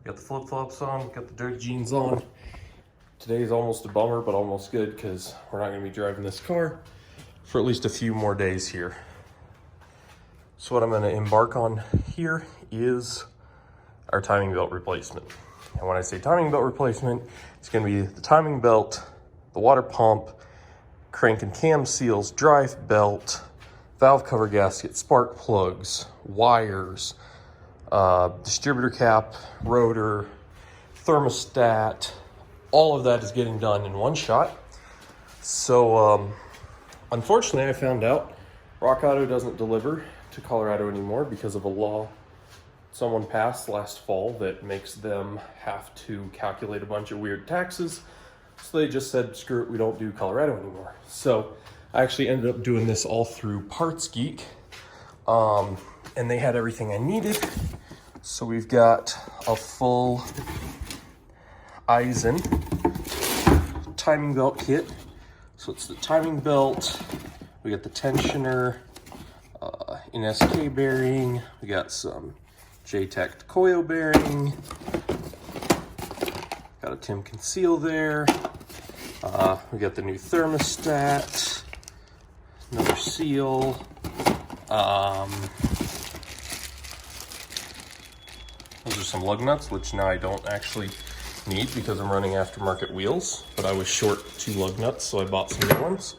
Got the flip-flops on, got the dirty jeans on. Today's almost a bummer, but almost good because we're not gonna be driving this car for at least a few more days here. So what I'm gonna embark on here is our timing belt replacement. And when I say timing belt replacement, it's gonna be the timing belt, the water pump, crank and cam seals, drive belt, valve cover gasket, spark plugs, wires, distributor cap, rotor, thermostat. All of that is getting done in one shot. So unfortunately, I found out Rock Auto doesn't deliver to Colorado anymore because of a law someone passed last fall that makes them have to calculate a bunch of weird taxes. So they just said, screw it, we don't do Colorado anymore. So I actually ended up doing this all through Parts Geek, and they had everything I needed. So we've got a full Eisen timing belt kit. So it's the timing belt, we got the tensioner, an SK bearing, we got some J-Tech coil bearing, got a Timken seal there, we got the new thermostat, another seal, those are some lug nuts, which now I don't actually need because I'm running aftermarket wheels, but I was short 2 lug nuts, so I bought some new ones.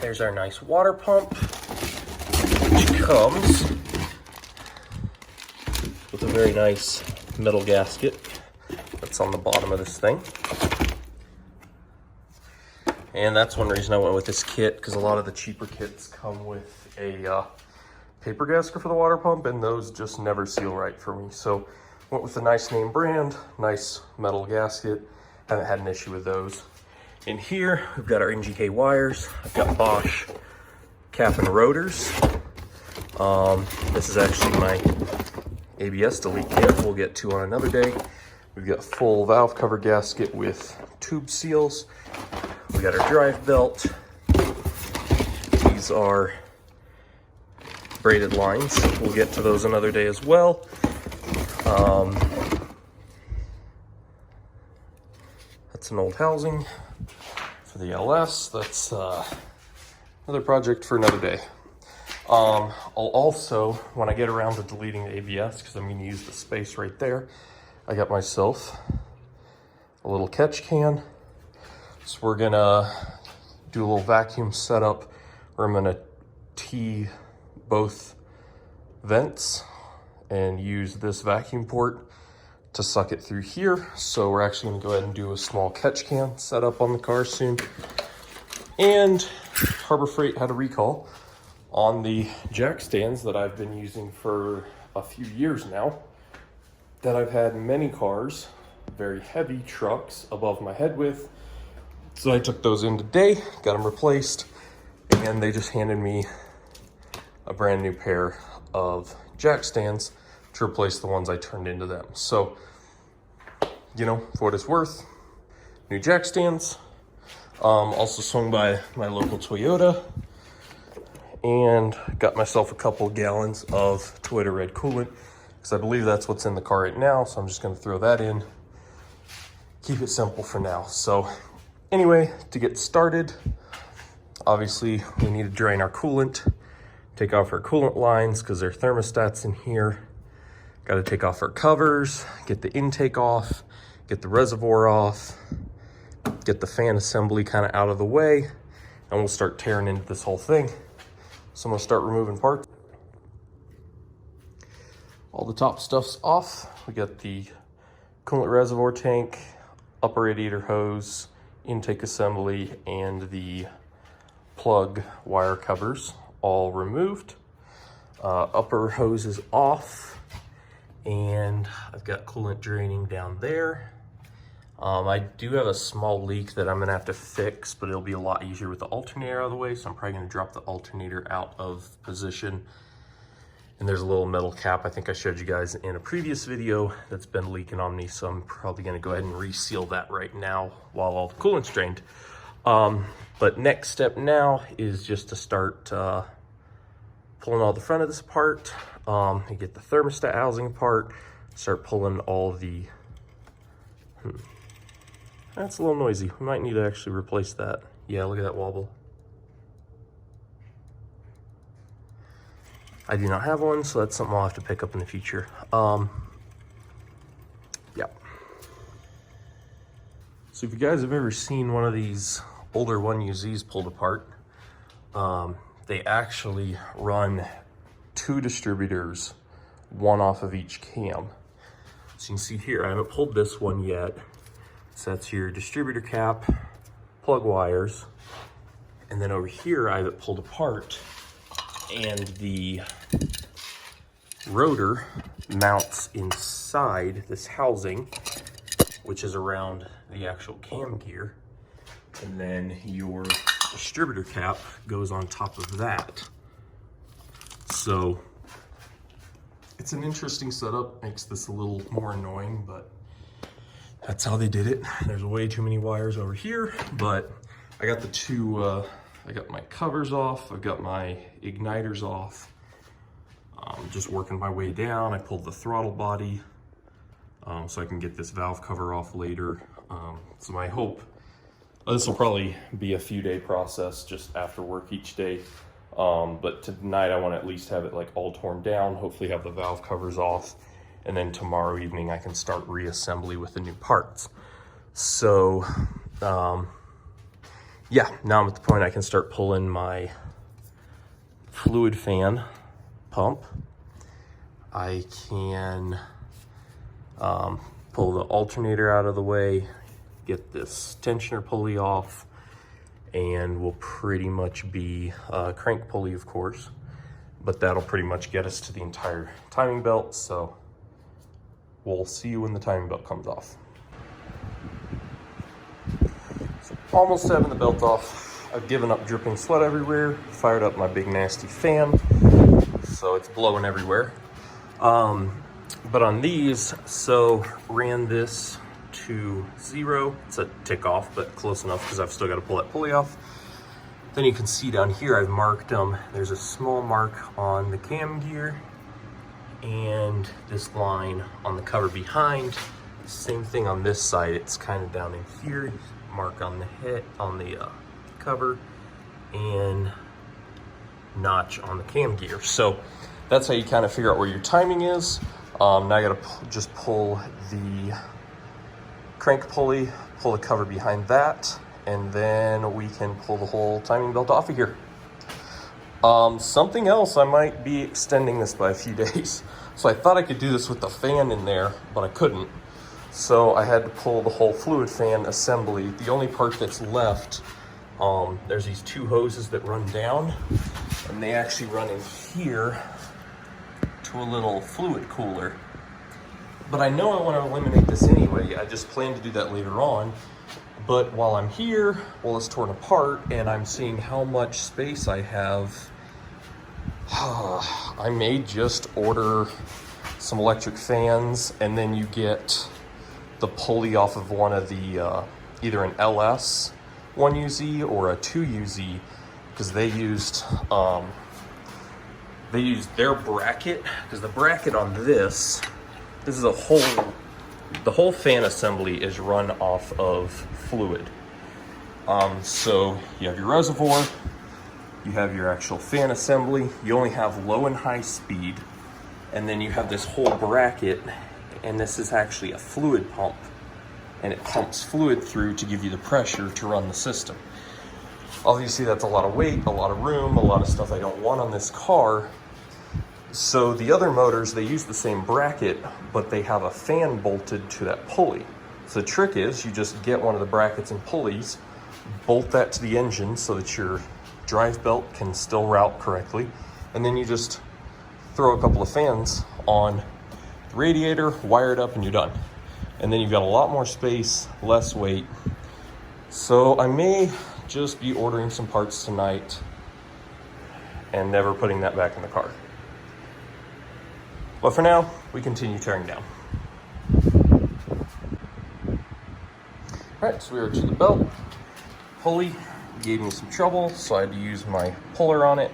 There's our nice water pump, which comes with a very nice metal gasket that's on the bottom of this thing. And that's one reason I went with this kit, because a lot of the cheaper kits come with a paper gasket for the water pump, and those just never seal right for me. So went with a nice name brand, nice metal gasket. Haven't had an issue with those. In here, we've got our NGK wires. I've got Bosch cap and rotors. This is actually my ABS delete kit we'll get to on another day. We've got full valve cover gasket with tube seals. We got our drive belt. These are braided lines. We'll get to those another day as well. That's an old housing for the LS. That's another project for another day. I'll also, when I get around to deleting the ABS, because I'm going to use the space right there, I got myself a little catch can. So we're going to do a little vacuum setup where I'm going to tee both vents and use this vacuum port to suck it through here. So we're actually going to go ahead and do a small catch can setup on the car soon. And Harbor Freight had a recall on the jack stands that I've been using for a few years now, that I've had many cars, very heavy trucks above my head with. So I took those in today, got them replaced, and they just handed me a brand new pair of jack stands to replace the ones I turned into them. So, you know, for what it's worth, new jack stands. Also swung by my local Toyota and got myself a couple gallons of Toyota red coolant, because I believe that's what's in the car right now. So I'm just going to throw that in, keep it simple for now. So anyway, to get started, obviously we need to drain our coolant, take off our coolant lines because there are thermostats in here. Got to take off our covers, get the intake off, get the reservoir off, get the fan assembly kind of out of the way, and we'll start tearing into this whole thing. So I'm gonna start removing parts. All the top stuff's off. We got the coolant reservoir tank, upper radiator hose, intake assembly, and the plug wire covers all removed. Upper hose is off, and I've got coolant draining down there. I do have a small leak that I'm gonna have to fix, but it'll be a lot easier with the alternator out of the way, so I'm probably gonna drop the alternator out of position. And there's a little metal cap I think I showed you guys in a previous video that's been leaking on me, so I'm probably gonna go ahead and reseal that right now while all the coolant's drained. But next step now is just to start pulling all the front of this apart, and get the thermostat housing apart, start pulling all the, That's a little noisy. We might need to actually replace that. Yeah, look at that wobble. I do not have one, so that's something I'll have to pick up in the future. Yeah. So if you guys have ever seen one of these older 1UZs pulled apart, they actually run 2 distributors, one off of each cam. So you can see here, I haven't pulled this one yet. So that's your distributor cap, plug wires, and then over here I have it pulled apart, and the rotor mounts inside this housing, which is around the actual cam gear, and then your distributor cap goes on top of that. So it's an interesting setup, makes this a little more annoying, but that's how they did it. There's way too many wires over here, but I got the 2, I got my covers off, I've got my igniters off. Just working my way down. I pulled the throttle body so I can get this valve cover off later. So my hope, this will probably be a few day process just after work each day. But tonight I want to at least have it like all torn down, hopefully have the valve covers off. And then tomorrow evening I can start reassembly with the new parts. So, yeah, now I'm at the point I can start pulling my fluid fan pump. I can pull the alternator out of the way, get this tensioner pulley off, and we'll pretty much be crank pulley, of course, but that'll pretty much get us to the entire timing belt. So we'll see you when the timing belt comes off. So almost having the belt off. I've given up dripping sweat everywhere, fired up my big nasty fan, so it's blowing everywhere. But on these, so ran this to 0. It's a tick off, but close enough because I've still got to pull that pulley off. Then you can see down here, I've marked them. There's a small mark on the cam gear and this line on the cover behind. Same thing on this side. It's kind of down in here. Mark on the head, on the cover, and notch on the cam gear. So that's how you kind of figure out where your timing is. Now I gotta just pull the crank pulley, pull the cover behind that, and then we can pull the whole timing belt off of here. Something else, I might be extending this by a few days. So I thought I could do this with the fan in there, but I couldn't. So I had to pull the whole fluid fan assembly. The only part that's left, there's these 2 hoses that run down, and they actually run in here to a little fluid cooler. But I know I want to eliminate this anyway. I just plan to do that later on. But while I'm here, while it's torn apart and I'm seeing how much space I have, I may just order some electric fans, and then you get the pulley off of one of the, either an LS 1UZ or a 2UZ, because they used their bracket, because the bracket on this is the whole fan assembly is run off of fluid. So you have your reservoir, you have your actual fan assembly, you only have low and high speed, and then you have this whole bracket, and this is actually a fluid pump, and it pumps fluid through to give you the pressure to run the system. Obviously that's a lot of weight, a lot of room, a lot of stuff I don't want on this car. So the other motors, they use the same bracket, but they have a fan bolted to that pulley. So the trick is you just get one of the brackets and pulleys, bolt that to the engine so that your drive belt can still route correctly, and then you just throw a couple of fans on the radiator, wire it up, and you're done. And then you've got a lot more space, less weight. So I may just be ordering some parts tonight and never putting that back in the car. But for now, we continue tearing down. All right, so we are to the belt. Pulley gave me some trouble, so I had to use my puller on it.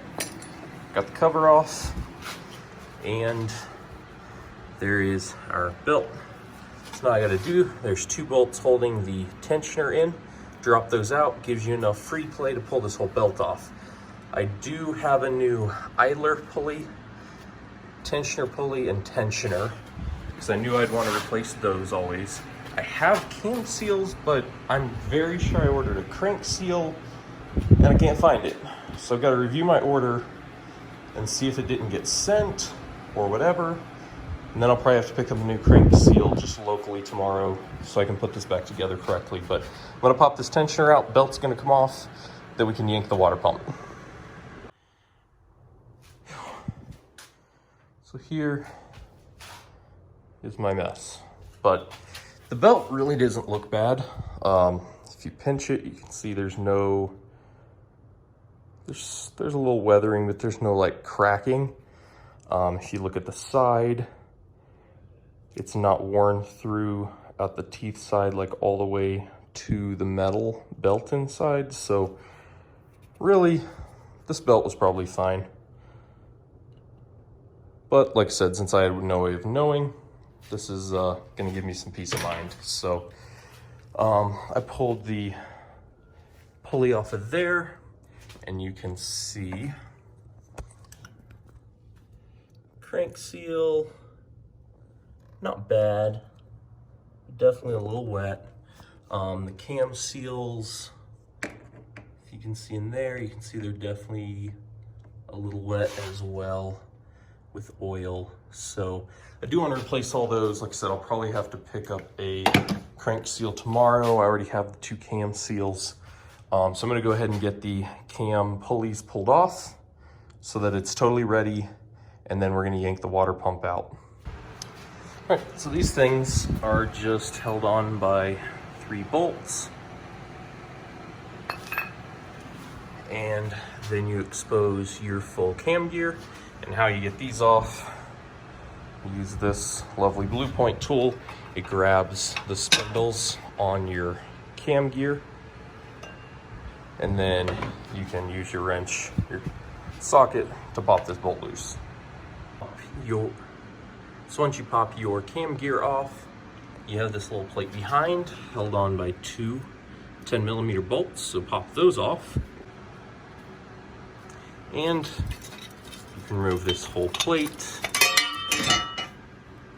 Got the cover off, and there is our belt. So now I gotta do, there's 2 bolts holding the tensioner in. Drop those out, gives you enough free play to pull this whole belt off. I do have a new idler pulley, tensioner pulley, and tensioner, because I knew I'd want to replace those always. I have cam seals, but I'm very sure I ordered a crank seal and I can't find it. So I've got to review my order and see if it didn't get sent or whatever. And then I'll probably have to pick up a new crank seal just locally tomorrow so I can put this back together correctly. But I'm gonna pop this tensioner out, belt's gonna come off, then we can yank the water pump. So here is my mess. But the belt really doesn't look bad. If you pinch it, you can see there's no, there's a little weathering, but there's no like cracking. If you look at the side, it's not worn through at the teeth side, like all the way to the metal belt inside. So really, this belt was probably fine. But like I said, since I had no way of knowing, this is gonna give me some peace of mind. So I pulled the pulley off of there, and you can see crank seal, not bad, definitely a little wet. The cam seals, if you can see in there, you can see they're definitely a little wet as well with oil. So I do want to replace all those. Like I said, I'll probably have to pick up a crank seal tomorrow. I already have the 2 cam seals. So I'm going to go ahead and get the cam pulleys pulled off so that it's totally ready, and then we're going to yank the water pump out. All right, so these things are just held on by 3 bolts, and then you expose your full cam gear. And how you get these off, use this lovely Blue Point tool. It grabs the spindles on your cam gear, and then you can use your wrench, your socket, to pop this bolt loose. So once you pop your cam gear off, you have this little plate behind, held on by 2 10mm bolts, so pop those off. And you can remove this whole plate.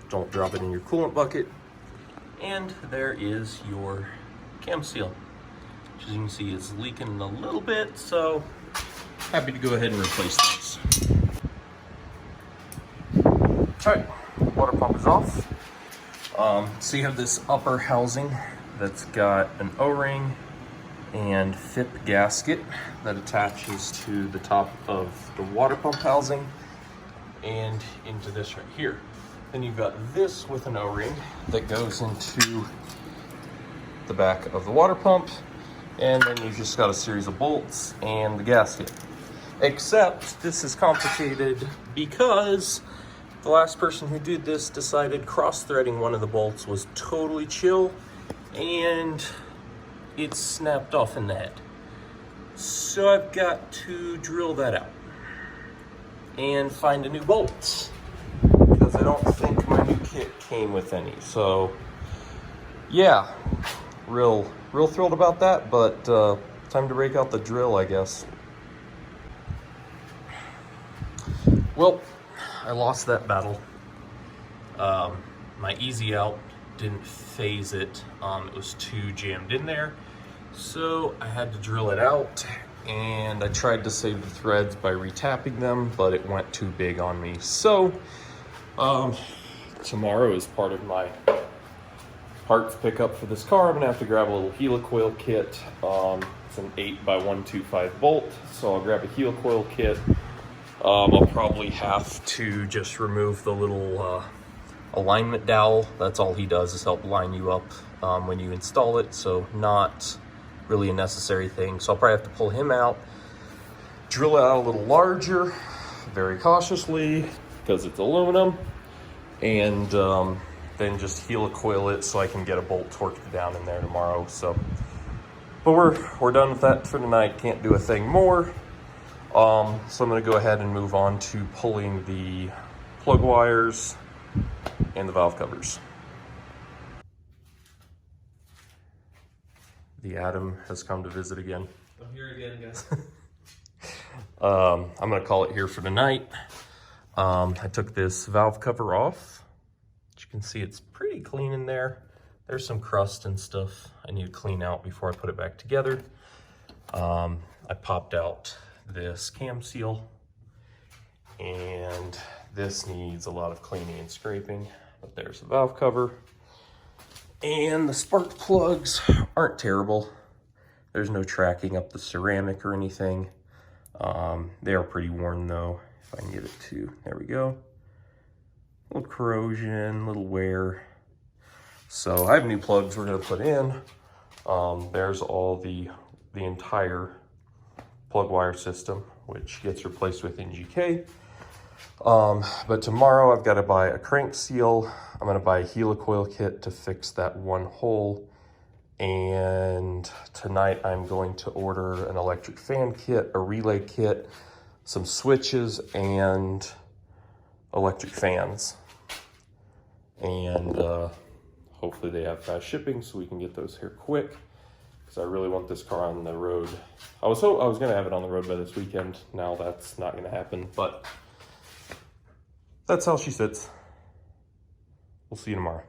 Don't drop it in your coolant bucket. And there is your cam seal, which as you can see is leaking a little bit, so happy to go ahead and replace these. All right, water pump is off. So you have this upper housing that's got an O-ring and FIP gasket that attaches to the top of the water pump housing and into this right here. Then you've got this with an O-ring that goes into the back of the water pump, and then you've just got a series of bolts and the gasket. Except this is complicated because the last person who did this decided cross-threading one of the bolts was totally chill, and it snapped off in the head. So I've got to drill that out and find a new bolt, because I don't think my new kit came with any. So yeah, real thrilled about that, but time to break out the drill, I guess. Well, I lost that battle. My easy out didn't phase it. It was too jammed in there. So I had to drill it out, and I tried to save the threads by retapping them, but it went too big on me. So tomorrow, as part of my parts pickup for this car, I'm gonna have to grab a little helicoil kit. It's an 8x125 bolt, so I'll grab a helicoil kit. I'll probably have to just remove the little alignment dowel. That's all he does, is help line you up when you install it, so not really a necessary thing. So I'll probably have to pull him out, drill it out a little larger, very cautiously, because it's aluminum, and then just helicoil it so I can get a bolt torqued down in there tomorrow. So, but we're done with that for tonight. Can't do a thing more. So I'm gonna go ahead and move on to pulling the plug wires and the valve covers. The Adam has come to visit again. I'm here again, guys. I'm gonna call it here for tonight. I took this valve cover off. As you can see, it's pretty clean in there. There's some crust and stuff I need to clean out before I put it back together. I popped out this cam seal, and this needs a lot of cleaning and scraping, but there's the valve cover. And the spark plugs aren't terrible. There's no tracking up the ceramic or anything. They are pretty worn though, if I can get it to, there we go. Little corrosion, little wear. So I have new plugs we're gonna put in. There's all the entire plug wire system, which gets replaced with NGK. But tomorrow I've got to buy a crank seal. I'm going to buy a helicoil kit to fix that one hole. And tonight I'm going to order an electric fan kit, a relay kit, some switches, and electric fans. And hopefully they have fast shipping so we can get those here quick, because I really want this car on the road. I was going to have it on the road by this weekend. Now that's not going to happen, but that's how she sits. We'll see you tomorrow.